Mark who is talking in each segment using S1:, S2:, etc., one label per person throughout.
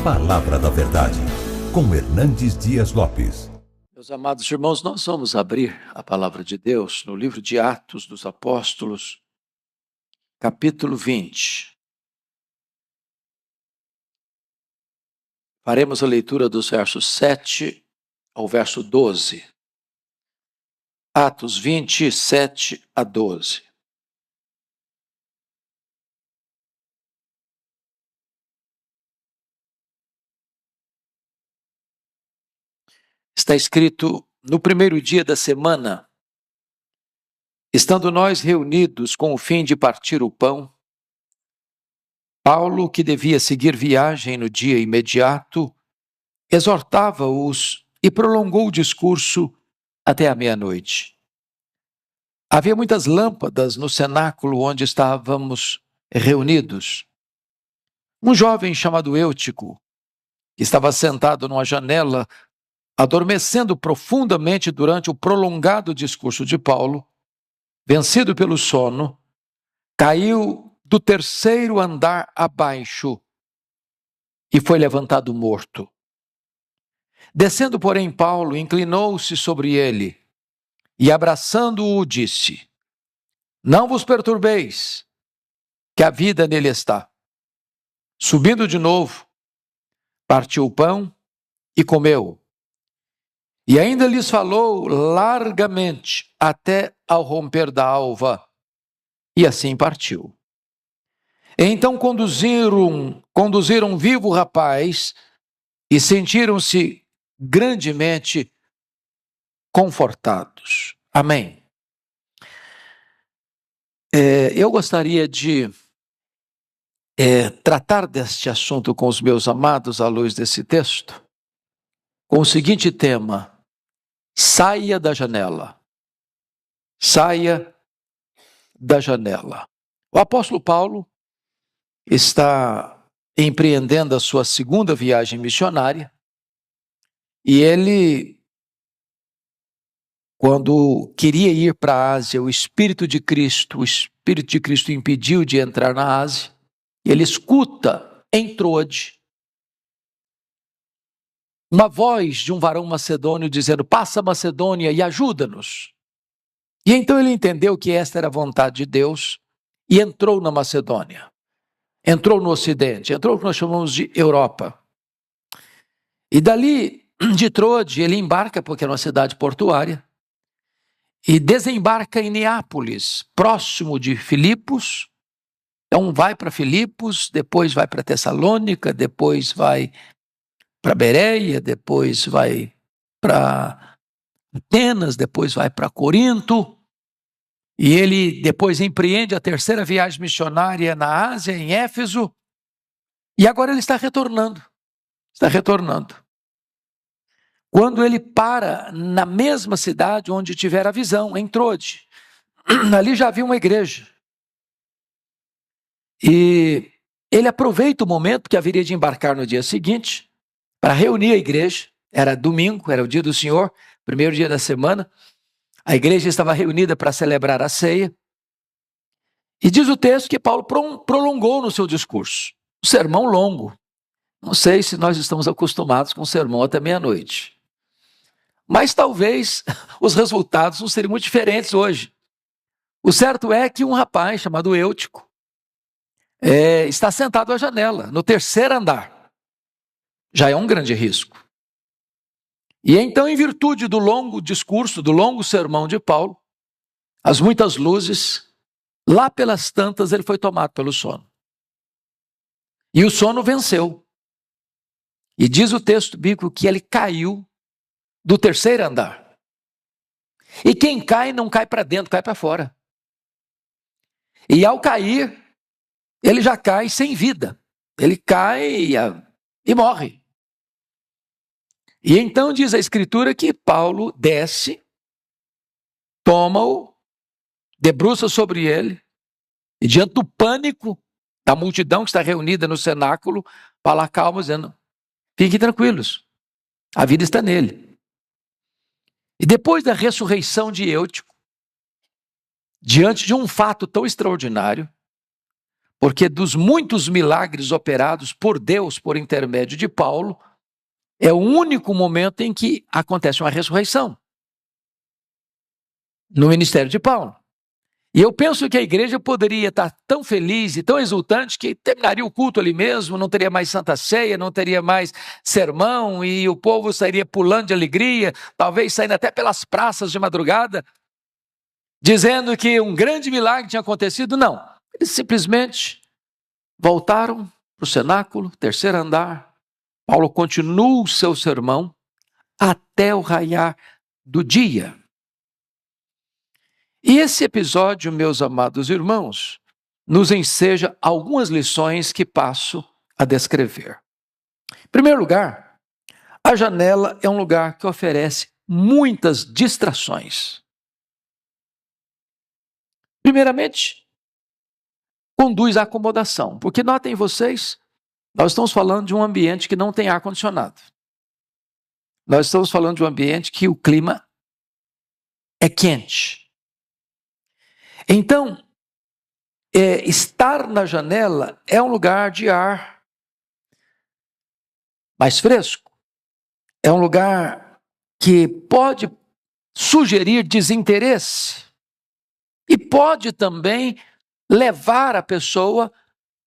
S1: Palavra da Verdade, com Hernandes Dias Lopes.
S2: Meus amados irmãos, nós vamos abrir a Palavra de Deus no livro de Atos dos Apóstolos, capítulo 20. Faremos a leitura dos versos 7 ao verso 12. Atos 20, 7 a 12. Está escrito: no primeiro dia da semana, estando nós reunidos com o fim de partir o pão, Paulo, que devia seguir viagem no dia imediato, exortava-os e prolongou o discurso até a meia-noite. Havia muitas lâmpadas no cenáculo onde estávamos reunidos. Um jovem chamado Eutico, que estava sentado numa janela, adormecendo profundamente durante o prolongado discurso de Paulo, vencido pelo sono, caiu do terceiro andar abaixo e foi levantado morto. Descendo, porém, Paulo inclinou-se sobre ele e, abraçando-o, disse: não vos perturbeis, que a vida nele está. Subindo de novo, partiu o pão e comeu. E ainda lhes falou largamente até ao romper da alva, e assim partiu. Então conduziram vivo o rapaz e sentiram-se grandemente confortados. Amém. Eu gostaria de tratar deste assunto com os meus amados à luz desse texto, com o seguinte tema: saia da janela. Saia da janela. O apóstolo Paulo está empreendendo a sua segunda viagem missionária e ele, quando queria ir para a Ásia, o Espírito de Cristo o impediu de entrar na Ásia. Ele escuta em Troade uma voz de um varão macedônio dizendo: passa a Macedônia e ajuda-nos. E então ele entendeu que esta era a vontade de Deus e entrou na Macedônia. Entrou no Ocidente, entrou no que nós chamamos de Europa. E dali, de Troade, ele embarca, porque era uma cidade portuária, e desembarca em Neápolis, próximo de Filipos. Então vai para Filipos, depois vai para Tessalônica, depois vai para Bereia, depois vai para Atenas, depois vai para Corinto. E ele depois empreende a terceira viagem missionária na Ásia, em Éfeso. E agora ele está retornando. Quando ele para na mesma cidade onde tivera a visão, em Troade. Ali já havia uma igreja. E ele aproveita o momento que haveria de embarcar no dia seguinte para reunir a igreja. Era domingo, era o dia do Senhor, primeiro dia da semana. A igreja estava reunida para celebrar a ceia. E diz o texto que Paulo prolongou no seu discurso. Um sermão longo. Não sei se nós estamos acostumados com um sermão até meia-noite. Mas talvez os resultados não seriam muito diferentes hoje. O certo é que um rapaz chamado Eutico está sentado à janela, no terceiro andar. Já é um grande risco. E então, em virtude do longo discurso, do longo sermão de Paulo, as muitas luzes, lá pelas tantas ele foi tomado pelo sono. E o sono venceu. E diz o texto bíblico que ele caiu do terceiro andar. E quem cai não cai para dentro, cai para fora. E ao cair, ele já cai sem vida. Ele cai e morre. E então diz a Escritura que Paulo desce, toma-o, debruça sobre ele, e diante do pânico da multidão que está reunida no cenáculo, fala calma, dizendo: fiquem tranquilos, a vida está nele. E depois da ressurreição de Eutico, diante de um fato tão extraordinário, porque dos muitos milagres operados por Deus por intermédio de Paulo, é o único momento em que acontece uma ressurreição no ministério de Paulo. E eu penso que a igreja poderia estar tão feliz e tão exultante que terminaria o culto ali mesmo, não teria mais Santa Ceia, não teria mais sermão e o povo sairia pulando de alegria, talvez saindo até pelas praças de madrugada, dizendo que um grande milagre tinha acontecido. Não, eles simplesmente voltaram para o cenáculo, terceiro andar. Paulo continua o seu sermão até o raiar do dia. E esse episódio, meus amados irmãos, nos enseja algumas lições que passo a descrever. Em primeiro lugar, a janela é um lugar que oferece muitas distrações. Primeiramente, conduz à acomodação, porque notem vocês, nós estamos falando de um ambiente que não tem ar-condicionado. Nós estamos falando de um ambiente que o clima é quente. Então, estar na janela é um lugar de ar mais fresco. É um lugar que pode sugerir desinteresse e pode também levar a pessoa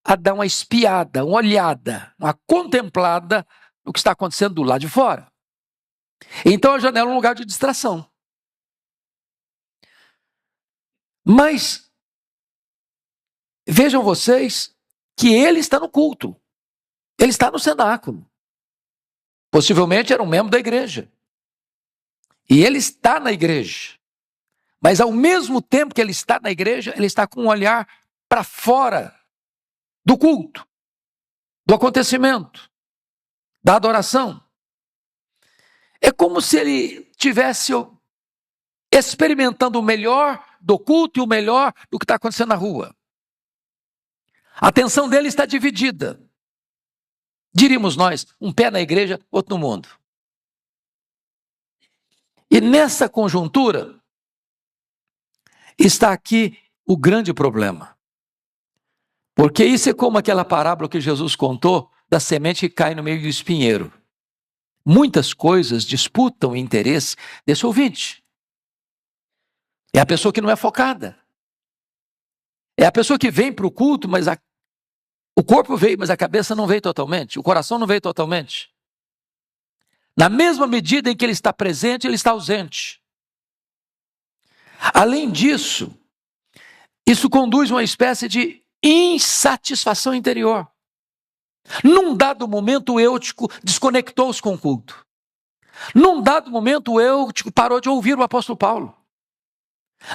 S2: a dar uma espiada, uma olhada, uma contemplada no que está acontecendo do lado de fora. Então a janela é um lugar de distração. Mas vejam vocês que ele está no culto, ele está no cenáculo. Possivelmente era um membro da igreja. E ele está na igreja. Mas ao mesmo tempo que ele está na igreja, ele está com um olhar para fora do culto, do acontecimento, da adoração. É como se ele estivesse experimentando o melhor do culto e o melhor do que está acontecendo na rua. A atenção dele está dividida. Diríamos nós, um pé na igreja, outro no mundo. E nessa conjuntura está aqui o grande problema. Porque isso é como aquela parábola que Jesus contou da semente que cai no meio do espinheiro. Muitas coisas disputam o interesse desse ouvinte. É a pessoa que não é focada. É a pessoa que vem para o culto, mas o corpo veio, mas a cabeça não veio totalmente. O coração não veio totalmente. Na mesma medida em que ele está presente, ele está ausente. Além disso, isso conduz a uma espécie de insatisfação interior. Num dado momento, o eutico desconectou-se com o culto. Num dado momento, o eutico parou de ouvir o apóstolo Paulo.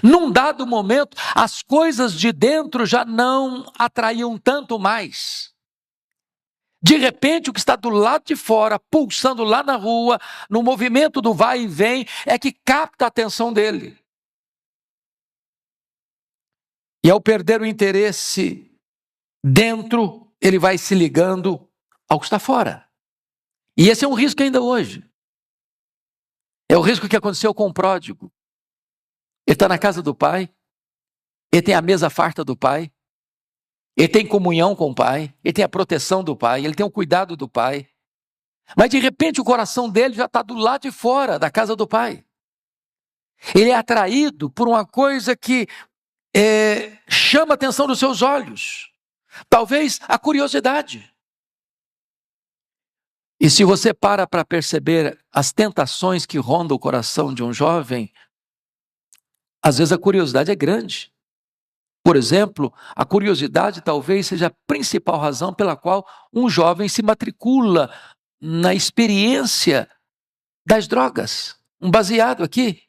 S2: Num dado momento, as coisas de dentro já não atraíam tanto mais. De repente, o que está do lado de fora, pulsando lá na rua, no movimento do vai e vem, é que capta a atenção dele. E ao perder o interesse dentro, ele vai se ligando ao que está fora. E esse é um risco ainda hoje. É o risco que aconteceu com o pródigo. Ele está na casa do pai, ele tem a mesa farta do pai, ele tem comunhão com o pai, ele tem a proteção do pai, ele tem o cuidado do pai. Mas de repente o coração dele já está do lado de fora da casa do pai. Ele é atraído por uma coisa que chama a atenção dos seus olhos. Talvez a curiosidade. E se você para perceber as tentações que rondam o coração de um jovem, às vezes a curiosidade é grande. Por exemplo, a curiosidade talvez seja a principal razão pela qual um jovem se matricula na experiência das drogas. Um baseado aqui,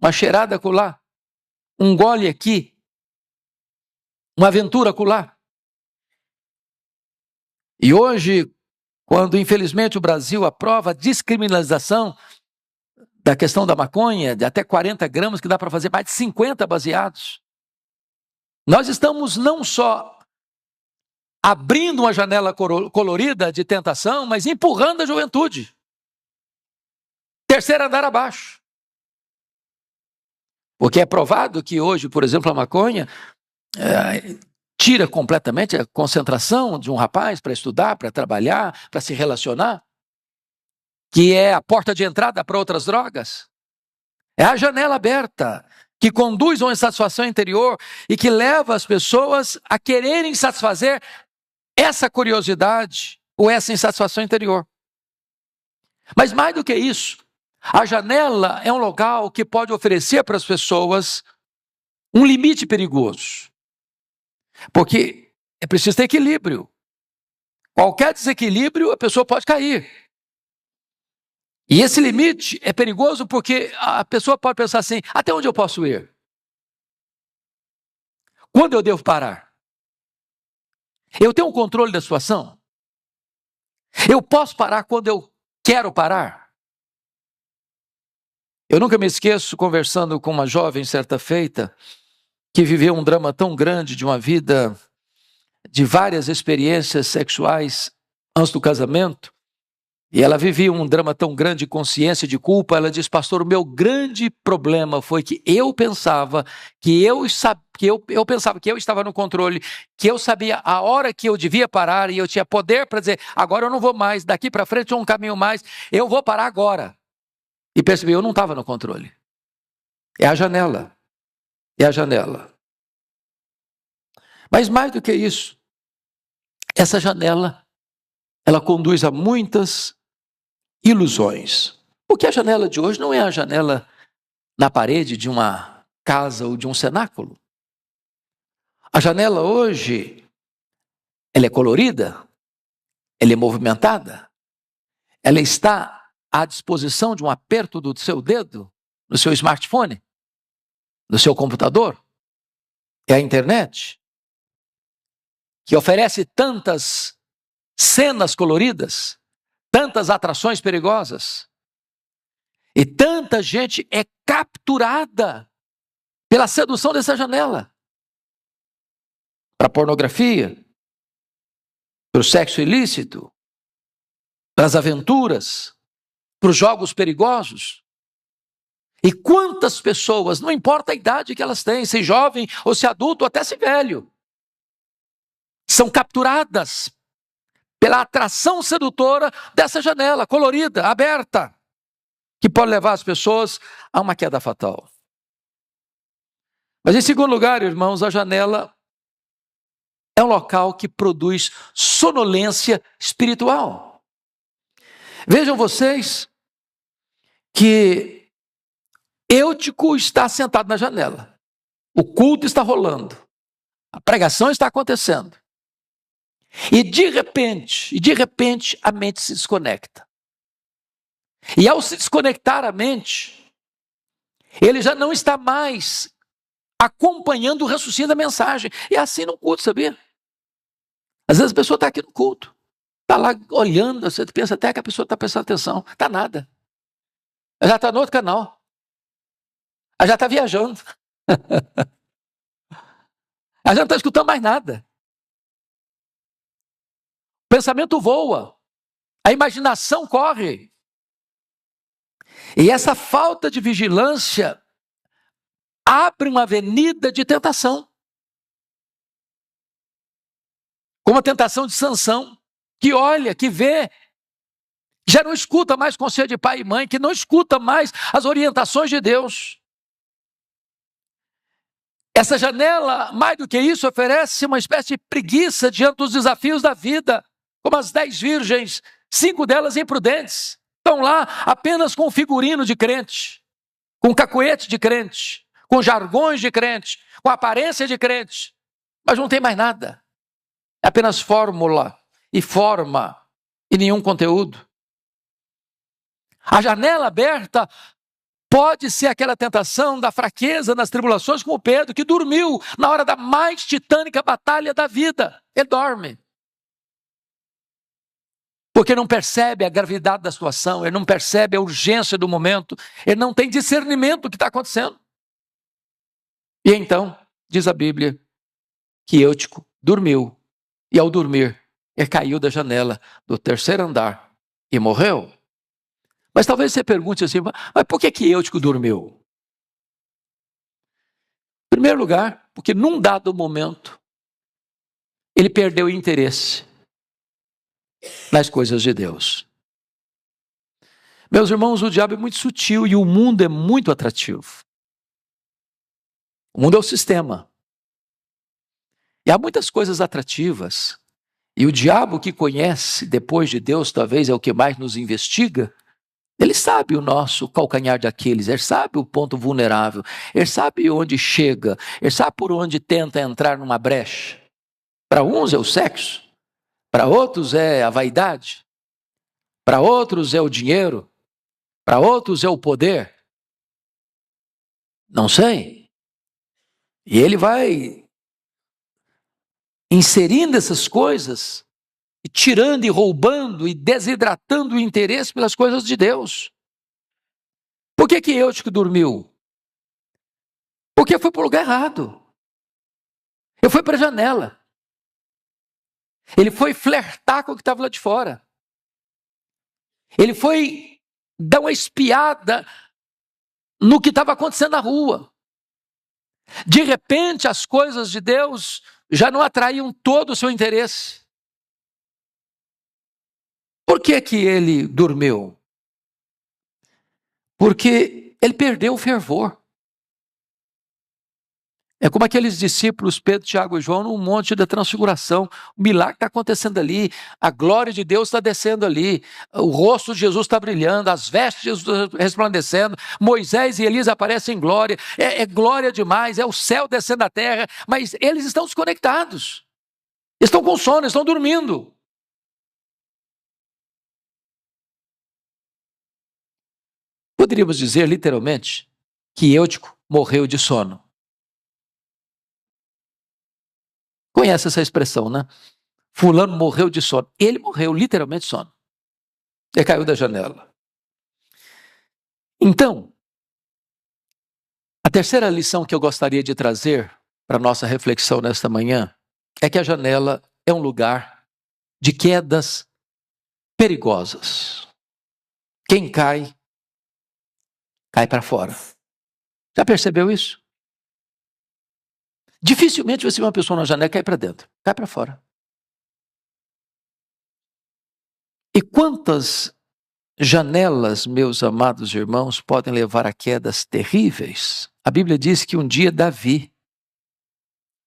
S2: uma cheirada acolá, um gole aqui, uma aventura acolá. E hoje, quando infelizmente o Brasil aprova a descriminalização da questão da maconha, de até 40 gramas, que dá para fazer mais de 50 baseados, nós estamos não só abrindo uma janela colorida de tentação, mas empurrando a juventude. Terceiro andar abaixo. Porque é provado que hoje, por exemplo, a maconha tira completamente a concentração de um rapaz para estudar, para trabalhar, para se relacionar, que é a porta de entrada para outras drogas. É a janela aberta que conduz a uma insatisfação interior e que leva as pessoas a quererem satisfazer essa curiosidade ou essa insatisfação interior. Mas mais do que isso, a janela é um local que pode oferecer para as pessoas um limite perigoso. Porque é preciso ter equilíbrio. Qualquer desequilíbrio, a pessoa pode cair. E esse limite é perigoso porque a pessoa pode pensar assim: até onde eu posso ir? Quando eu devo parar? Eu tenho um controle da situação? Eu posso parar quando eu quero parar? Eu nunca me esqueço, conversando com uma jovem certa feita, que viveu um drama tão grande de uma vida de várias experiências sexuais antes do casamento, e ela vivia um drama tão grande de consciência, de culpa. Ela diz: pastor, o meu grande problema foi que eu pensava que eu pensava que eu estava no controle, que eu sabia a hora que eu devia parar e eu tinha poder para dizer: agora eu não vou mais, daqui para frente é um caminho mais, eu vou parar agora. E percebi, eu não estava no controle. É a janela. É a janela. Mas mais do que isso, essa janela, ela conduz a muitas ilusões. Porque a janela de hoje não é a janela na parede de uma casa ou de um cenáculo. A janela hoje, ela é colorida, ela é movimentada, ela está à disposição de um aperto do seu dedo, no seu smartphone, no seu computador. É a internet, que oferece tantas cenas coloridas, tantas atrações perigosas, e tanta gente é capturada pela sedução dessa janela, para a pornografia, para o sexo ilícito, para as aventuras, para os jogos perigosos. E quantas pessoas, não importa a idade que elas têm, se jovem ou se adulto ou até se velho, são capturadas pela atração sedutora dessa janela colorida, aberta, que pode levar as pessoas a uma queda fatal. Mas em segundo lugar, irmãos, a janela é um local que produz sonolência espiritual. Vejam vocês que Eutico está sentado na janela, o culto está rolando, a pregação está acontecendo, e de repente a mente se desconecta. E ao se desconectar a mente, ele já não está mais acompanhando o raciocínio da mensagem. E é assim no culto, sabia? Às vezes a pessoa está aqui no culto, está lá olhando, você pensa até que a pessoa está prestando atenção, está nada. Ela já está no outro canal, ela já está viajando, ela já não está escutando mais nada. O pensamento voa, a imaginação corre. E essa falta de vigilância abre uma avenida de tentação. Como a tentação de Sansão, que olha, que vê, já não escuta mais conselho de pai e mãe, que não escuta mais as orientações de Deus. Essa janela, mais do que isso, oferece uma espécie de preguiça diante dos desafios da vida, como as 10 virgens, 5 delas imprudentes. Estão lá apenas com figurino de crente, com cacuete de crente, com jargões de crente, com aparência de crente, mas não tem mais nada. É apenas fórmula e forma e nenhum conteúdo. A janela aberta pode ser aquela tentação da fraqueza nas tribulações, como Pedro, que dormiu na hora da mais titânica batalha da vida. Ele dorme. Porque não percebe a gravidade da situação, ele não percebe a urgência do momento, ele não tem discernimento do que está acontecendo. E então, diz a Bíblia, que Eutico dormiu, e ao dormir, ele caiu da janela do 3º andar e morreu. Mas talvez você pergunte assim, mas por que Eutico dormiu? Em primeiro lugar, porque num dado momento, ele perdeu o interesse nas coisas de Deus. Meus irmãos, o diabo é muito sutil e o mundo é muito atrativo. O mundo é o sistema. E há muitas coisas atrativas. E o diabo, que conhece depois de Deus, talvez é o que mais nos investiga. Ele sabe o nosso calcanhar de Aquiles, ele sabe o ponto vulnerável, ele sabe onde chega, ele sabe por onde tenta entrar numa brecha. Para uns é o sexo, para outros é a vaidade, para outros é o dinheiro, para outros é o poder. Não sei. E ele vai inserindo essas coisas, e tirando e roubando e desidratando o interesse pelas coisas de Deus. Por que Eutico dormiu? Porque foi para o lugar errado. Ele foi para a janela. Ele foi flertar com o que estava lá de fora. Ele foi dar uma espiada no que estava acontecendo na rua. De repente, as coisas de Deus já não atraíam todo o seu interesse. Por que ele dormiu? Porque ele perdeu o fervor. É como aqueles discípulos, Pedro, Tiago e João, no Monte da Transfiguração. O milagre está acontecendo ali, a glória de Deus está descendo ali, o rosto de Jesus está brilhando, as vestes de Jesus resplandecendo, Moisés e Elias aparecem em glória, é glória demais, é o céu descendo à terra, mas eles estão desconectados, estão com sono, estão dormindo. Poderíamos dizer, literalmente, que Eutico morreu de sono. Conhece essa expressão, né? Fulano morreu de sono. Ele morreu literalmente de sono. Ele caiu da janela. Então, a terceira lição que eu gostaria de trazer para a nossa reflexão nesta manhã é que a janela é um lugar de quedas perigosas. Quem cai, cai para fora. Já percebeu isso? Dificilmente você vê uma pessoa na janela e cai para dentro, cai para fora. E quantas janelas, meus amados irmãos, podem levar a quedas terríveis? A Bíblia diz que um dia Davi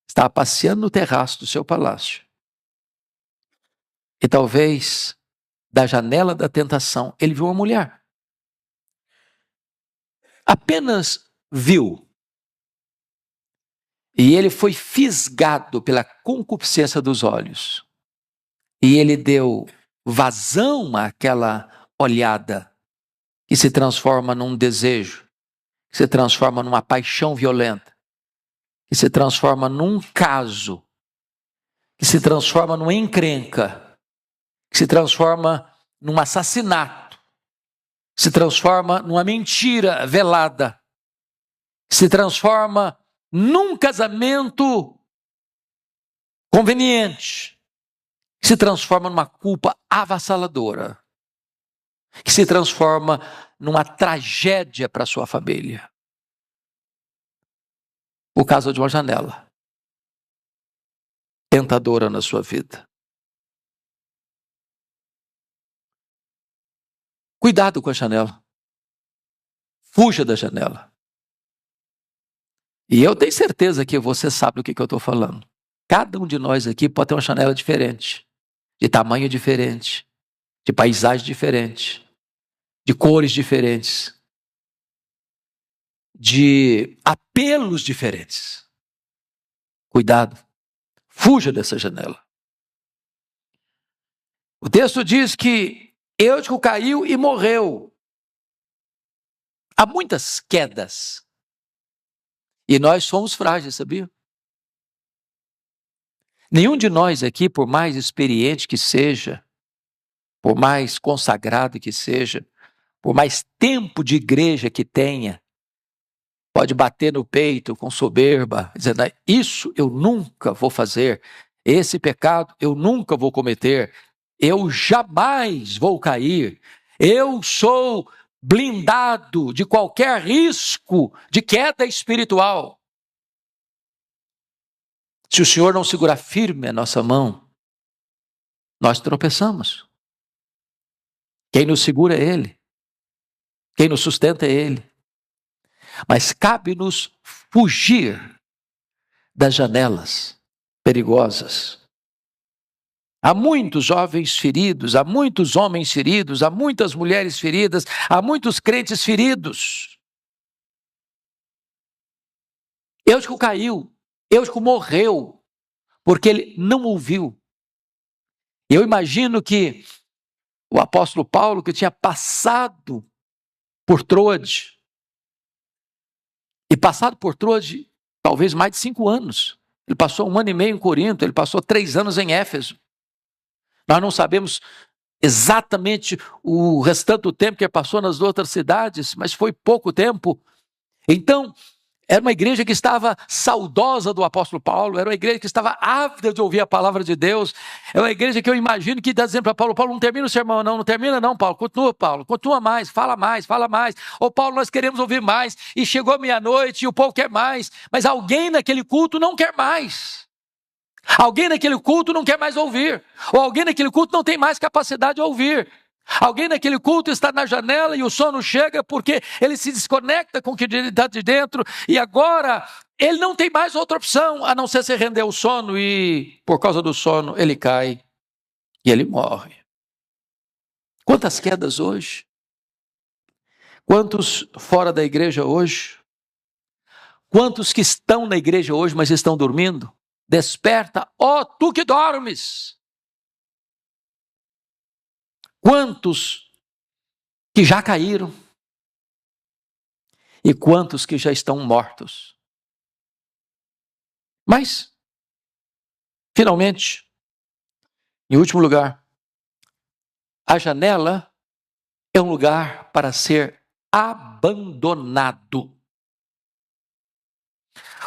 S2: estava passeando no terraço do seu palácio. E talvez, da janela da tentação, ele viu uma mulher. Apenas viu. E ele foi fisgado pela concupiscência dos olhos. E ele deu vazão àquela olhada que se transforma num desejo, que se transforma numa paixão violenta, que se transforma num caso, que se transforma numa encrenca, que se transforma num assassinato, que se transforma numa mentira velada, que se transforma num casamento conveniente, que se transforma numa culpa avassaladora, que se transforma numa tragédia para a sua família, por causa de uma janela tentadora na sua vida. Cuidado com a janela. Fuja da janela. E eu tenho certeza que você sabe do que eu estou falando. Cada um de nós aqui pode ter uma janela diferente, de tamanho diferente, de paisagem diferente, de cores diferentes, de apelos diferentes. Cuidado. Fuja dessa janela. O texto diz que Eutico caiu e morreu. Há muitas quedas. E nós somos frágeis, sabia? Nenhum de nós aqui, por mais experiente que seja, por mais consagrado que seja, por mais tempo de igreja que tenha, pode bater no peito com soberba, dizendo, isso eu nunca vou fazer, esse pecado eu nunca vou cometer, eu jamais vou cair, eu sou blindado de qualquer risco de queda espiritual. Se o Senhor não segurar firme a nossa mão, nós tropeçamos. Quem nos segura é Ele. Quem nos sustenta é Ele. Mas cabe-nos fugir das janelas perigosas. Há muitos jovens feridos, há muitos homens feridos, há muitas mulheres feridas, há muitos crentes feridos. Eutico caiu, Eutico morreu, porque ele não ouviu. Eu imagino que o apóstolo Paulo, que tinha passado por Troade, e passado por Troade talvez mais de 5 anos. Ele passou 1 ano e meio em Corinto, ele passou 3 anos em Éfeso. Nós não sabemos exatamente o restante do tempo que ele passou nas outras cidades, mas foi pouco tempo. Então, era uma igreja que estava saudosa do apóstolo Paulo, era uma igreja que estava ávida de ouvir a palavra de Deus, é uma igreja que eu imagino que está dizendo para Paulo, Paulo, não termina o sermão não termina não, Paulo, continua mais, fala mais. Ô Paulo, nós queremos ouvir mais, e chegou meia-noite e o povo quer mais, mas alguém naquele culto não quer mais. Alguém naquele culto não quer mais ouvir, ou alguém naquele culto não tem mais capacidade de ouvir. Alguém naquele culto está na janela e o sono chega porque ele se desconecta com o que está de dentro e agora ele não tem mais outra opção a não ser se render ao sono e por causa do sono ele cai e ele morre. Quantas quedas hoje? Quantos fora da igreja hoje? Quantos que estão na igreja hoje mas estão dormindo? Desperta, ó tu que dormes! Quantos que já caíram e quantos que já estão mortos. Mas, finalmente, em último lugar, a janela é um lugar para ser abandonado.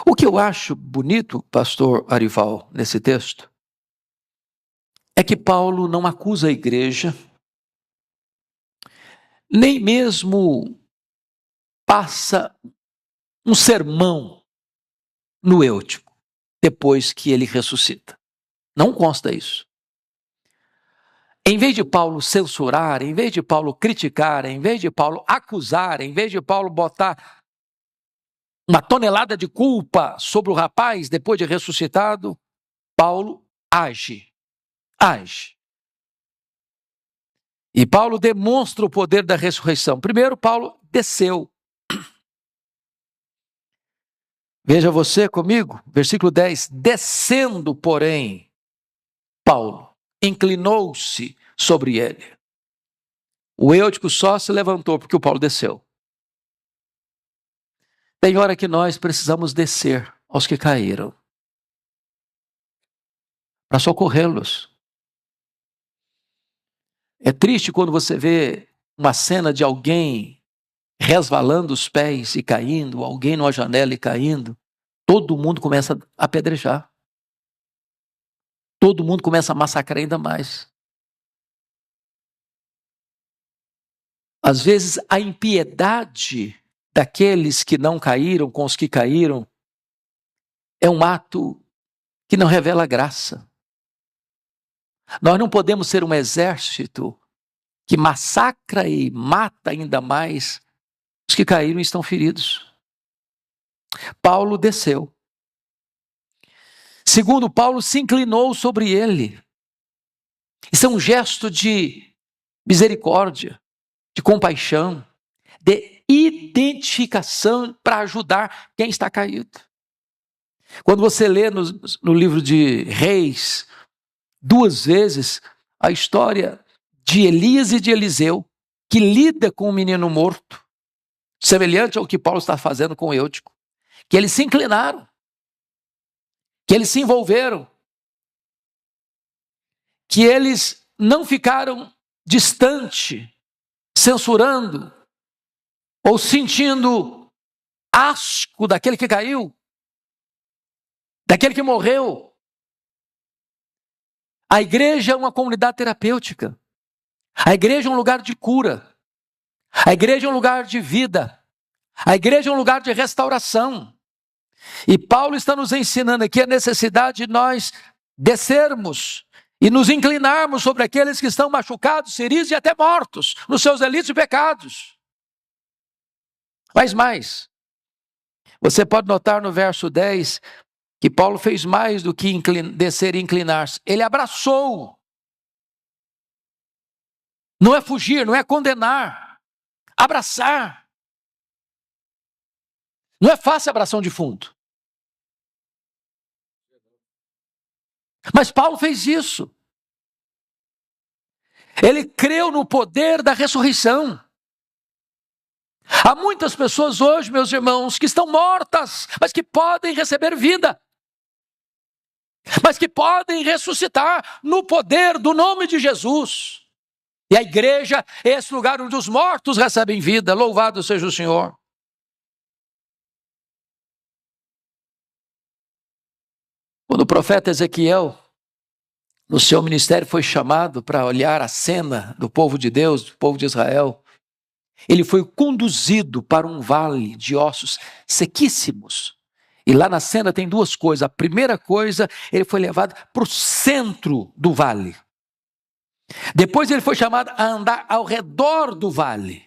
S2: O que eu acho bonito, pastor Arival, nesse texto, é que Paulo não acusa a igreja, nem mesmo passa um sermão no Eutico, depois que ele ressuscita. Não consta isso. Em vez de Paulo censurar, em vez de Paulo criticar, em vez de Paulo acusar, em vez de Paulo botar uma tonelada de culpa sobre o rapaz depois de ressuscitado, Paulo age. E Paulo demonstra o poder da ressurreição. Primeiro, Paulo desceu. Veja você comigo, versículo 10. Descendo, porém, Paulo inclinou-se sobre ele. O Eutico só se levantou porque o Paulo desceu. Tem hora que nós precisamos descer aos que caíram para socorrê-los. É triste quando você vê uma cena de alguém resvalando os pés e caindo, alguém numa janela e caindo, todo mundo começa a apedrejar. Todo mundo começa a massacrar ainda mais. Às vezes a impiedade daqueles que não caíram com os que caíram é um ato que não revela graça. Nós não podemos ser um exército que massacra e mata ainda mais os que caíram e estão feridos. Paulo desceu. Segundo, Paulo se inclinou sobre ele. Isso é um gesto de misericórdia, de compaixão, de identificação para ajudar quem está caído. Quando você lê no livro de Reis, 2 vezes, a história de Elias e de Eliseu, que lida com um menino morto, semelhante ao que Paulo está fazendo com Eutico, que eles se inclinaram, que eles se envolveram, que eles não ficaram distante, censurando, ou sentindo asco daquele que caiu, daquele que morreu. A igreja é uma comunidade terapêutica. A igreja é um lugar de cura. A igreja é um lugar de vida. A igreja é um lugar de restauração. E Paulo está nos ensinando aqui a necessidade de nós descermos e nos inclinarmos sobre aqueles que estão machucados, feridos e até mortos nos seus delitos e pecados. Mas mais, você pode notar no verso 10 que Paulo fez mais do que descer e inclinar-se. Ele abraçou. Não é fugir, não é condenar. Abraçar. Não é fácil abraçar um defunto. Mas Paulo fez isso. Ele creu no poder da ressurreição. Há muitas pessoas hoje, meus irmãos, que estão mortas, mas que podem receber vida. Mas que podem ressuscitar no poder do nome de Jesus. E a igreja é esse lugar onde os mortos recebem vida. Louvado seja o Senhor. Quando o profeta Ezequiel, no seu ministério, foi chamado para olhar a cena do povo de Deus, do povo de Israel, ele foi conduzido para um vale de ossos sequíssimos. E lá na cena tem duas coisas. A primeira coisa, ele foi levado para o centro do vale. Depois ele foi chamado a andar ao redor do vale.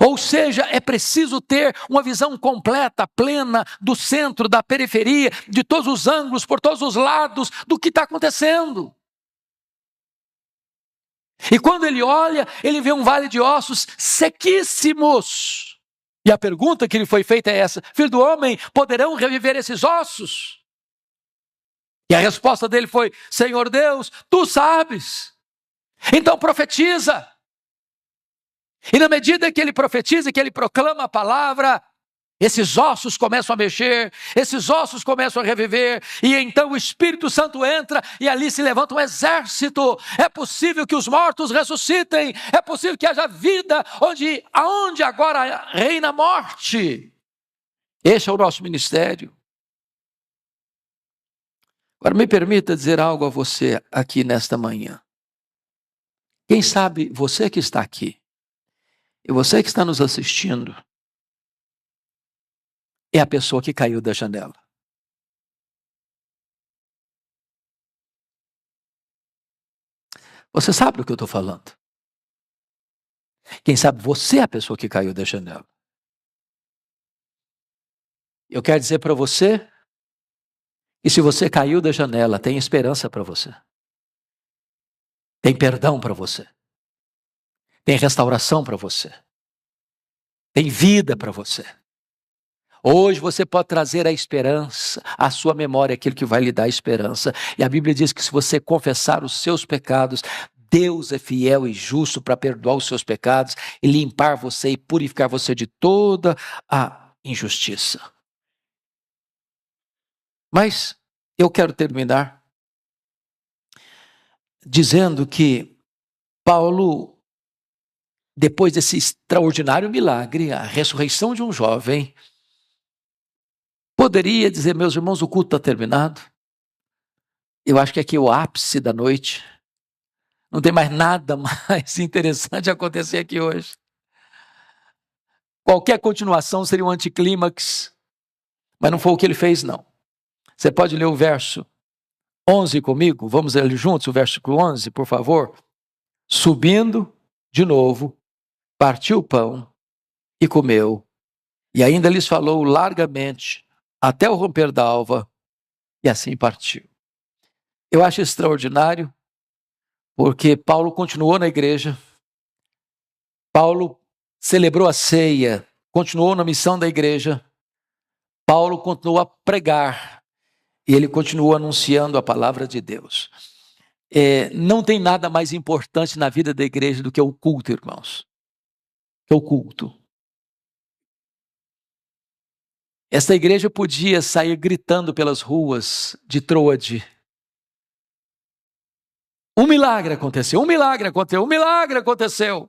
S2: Ou seja, é preciso ter uma visão completa, plena, do centro, da periferia, de todos os ângulos, por todos os lados, do que está acontecendo. E quando ele olha, ele vê um vale de ossos sequíssimos. E a pergunta que lhe foi feita é essa: filho do homem, poderão reviver esses ossos? E a resposta dele foi: Senhor Deus, tu sabes. Então profetiza. E na medida que ele profetiza, que ele proclama a palavra, esses ossos começam a mexer, esses ossos começam a reviver, e então o Espírito Santo entra e ali se levanta um exército. É possível que os mortos ressuscitem, é possível que haja vida aonde agora reina a morte. Este é o nosso ministério. Agora me permita dizer algo a você aqui nesta manhã. Quem sabe você que está aqui, e você que está nos assistindo, é a pessoa que caiu da janela. Você sabe do que eu estou falando? Quem sabe você é a pessoa que caiu da janela. Eu quero dizer para você, e se você caiu da janela, tem esperança para você. Tem perdão para você. Tem restauração para você. Tem vida para você. Hoje você pode trazer a esperança, a sua memória, aquilo que vai lhe dar esperança. E a Bíblia diz que se você confessar os seus pecados, Deus é fiel e justo para perdoar os seus pecados e limpar você e purificar você de toda a injustiça. Mas eu quero terminar dizendo que Paulo, depois desse extraordinário milagre, a ressurreição de um jovem, poderia dizer: meus irmãos, o culto está terminado. Eu acho que aqui é o ápice da noite. Não tem mais nada mais interessante a acontecer aqui hoje. Qualquer continuação seria um anticlímax, mas não foi o que ele fez, não. Você pode ler o verso 11 comigo? Vamos ler juntos o versículo 11, por favor? Subindo de novo, partiu o pão e comeu, e ainda lhes falou largamente até o romper da alva, e assim partiu. Eu acho extraordinário, porque Paulo continuou na igreja, Paulo celebrou a ceia, continuou na missão da igreja, Paulo continuou a pregar, e ele continuou anunciando a palavra de Deus. Não tem nada mais importante na vida da igreja do que o culto, irmãos. Que é o culto. Esta igreja podia sair gritando pelas ruas de Troade. Um milagre aconteceu, um milagre aconteceu, um milagre aconteceu.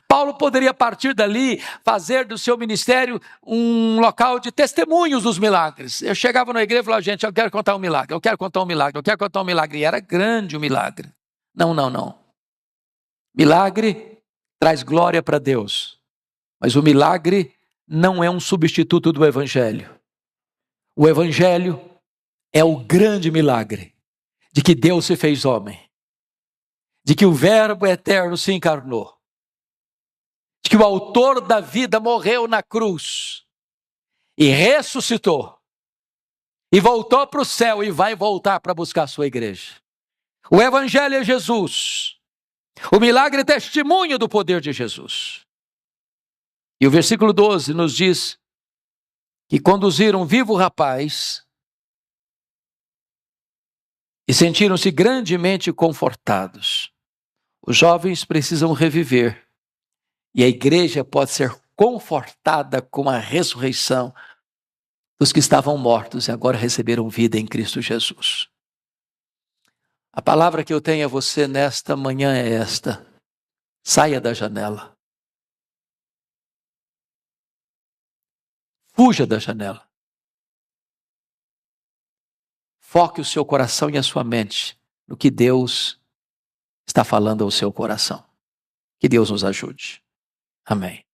S2: Paulo poderia partir dali, fazer do seu ministério um local de testemunhos dos milagres. Eu chegava na igreja e falava: gente, eu quero contar um milagre, eu quero contar um milagre, eu quero contar um milagre. E era grande o milagre. Não. Milagre traz glória para Deus, mas o milagre não é um substituto do evangelho. O Evangelho é o grande milagre de que Deus se fez homem, de que o Verbo eterno se encarnou, de que o autor da vida morreu na cruz e ressuscitou, e voltou para o céu e vai voltar para buscar a sua igreja. O Evangelho é Jesus. O milagre é testemunho do poder de Jesus. E o versículo 12 nos diz que conduziram um vivo rapaz e sentiram-se grandemente confortados. Os jovens precisam reviver e a igreja pode ser confortada com a ressurreição dos que estavam mortos e agora receberam vida em Cristo Jesus. A palavra que eu tenho a você nesta manhã é esta: saia da janela. Fuja da janela. Foque o seu coração e a sua mente no que Deus está falando ao seu coração. Que Deus nos ajude. Amém.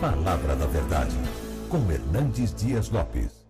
S1: Palavra da Verdade, com Hernandes Dias Lopes.